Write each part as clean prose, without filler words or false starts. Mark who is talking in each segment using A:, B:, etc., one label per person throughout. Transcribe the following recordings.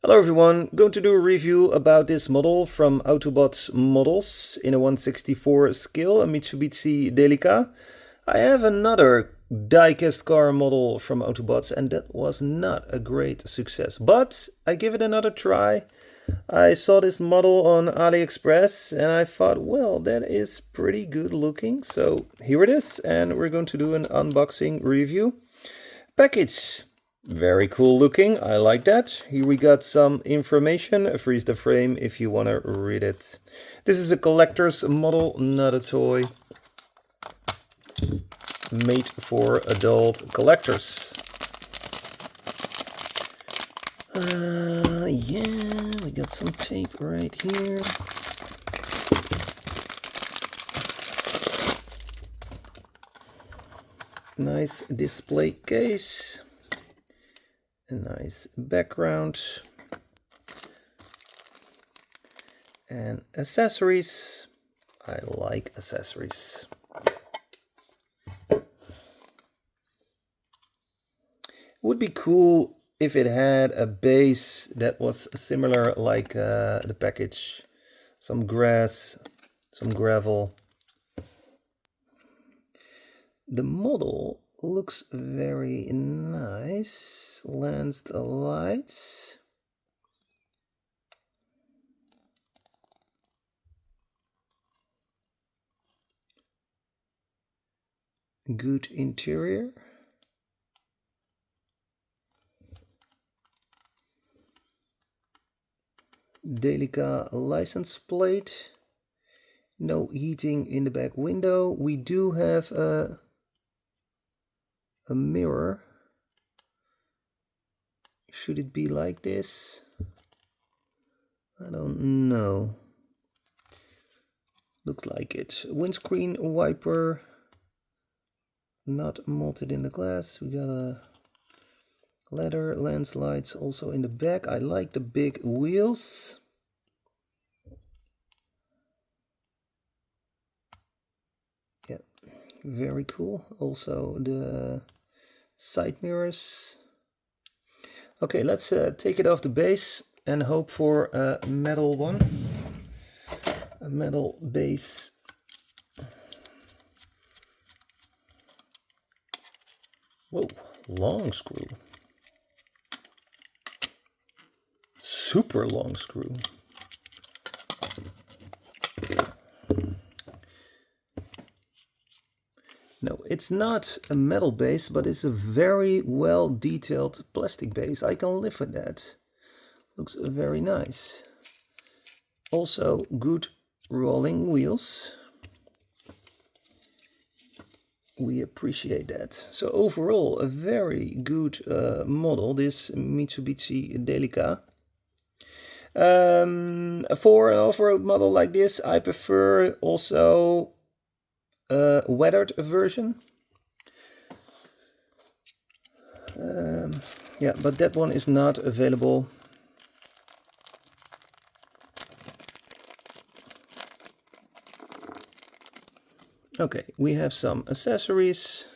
A: Hello everyone, going to do a review about this model from Autobots Models in a 1/64 scale, a Mitsubishi Delica. I have another Diecast Car model from Autobots and that was not a great success, but I give it another try. I saw this model on Aliexpress and I thought, well, that is pretty good looking. So here it is and we're going to do an unboxing review. Package. Very cool looking, I like that. Here we got some information, freeze the frame if you want to read it. This is a collector's model, not a toy. Made for adult collectors. Yeah, we got some tape right here. Nice display case. A nice background and accessories. I like accessories. It would be cool if it had a base that was similar like the package. Some grass, some gravel. The model looks very nice. Lensed lights. Good interior. Delica license plate. No heating in the back window. We do have a mirror. Should it be like this? I don't know. Looks like it. Windscreen wiper. Not molded in the glass. We got a leather lens lights also in the back. I like the big wheels. Yeah, very cool. Also the side mirrors. Okay, let's take it off the base and hope for a metal one. A metal base. Whoa, long screw. Super long screw. No, it's not a metal base, but it's a very well detailed plastic base. I can live with that. Looks very nice. Also good rolling wheels. We appreciate that. So overall, a very good model, this Mitsubishi Delica. For an off-road model like this, I prefer also a weathered version. Yeah, but that one is not available. Okay, we have some accessories.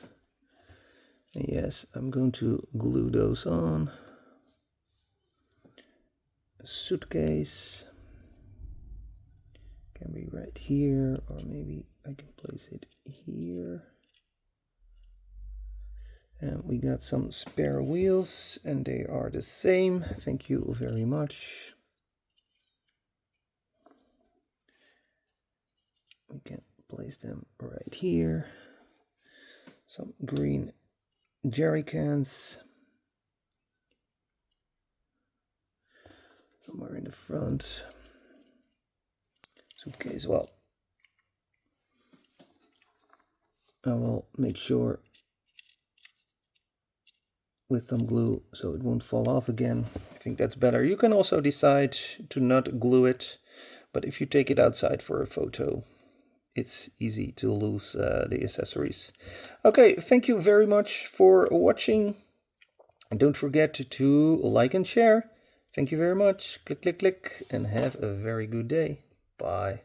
A: Yes, I'm going to glue those on. A suitcase. Can be right here, or maybe I can place it here. And we got some spare wheels, and they are the same. Thank you very much. We can place them right here. Some green jerry cans. Somewhere in the front. Suitcase, well, I will make sure with some glue so it won't fall off again. I think that's better. You can also decide to not glue it, but if you take it outside for a photo, it's easy to lose the accessories. Okay, thank you very much for watching. And don't forget to like and share. Thank you very much. Click, click, click, and have a very good day. Bye.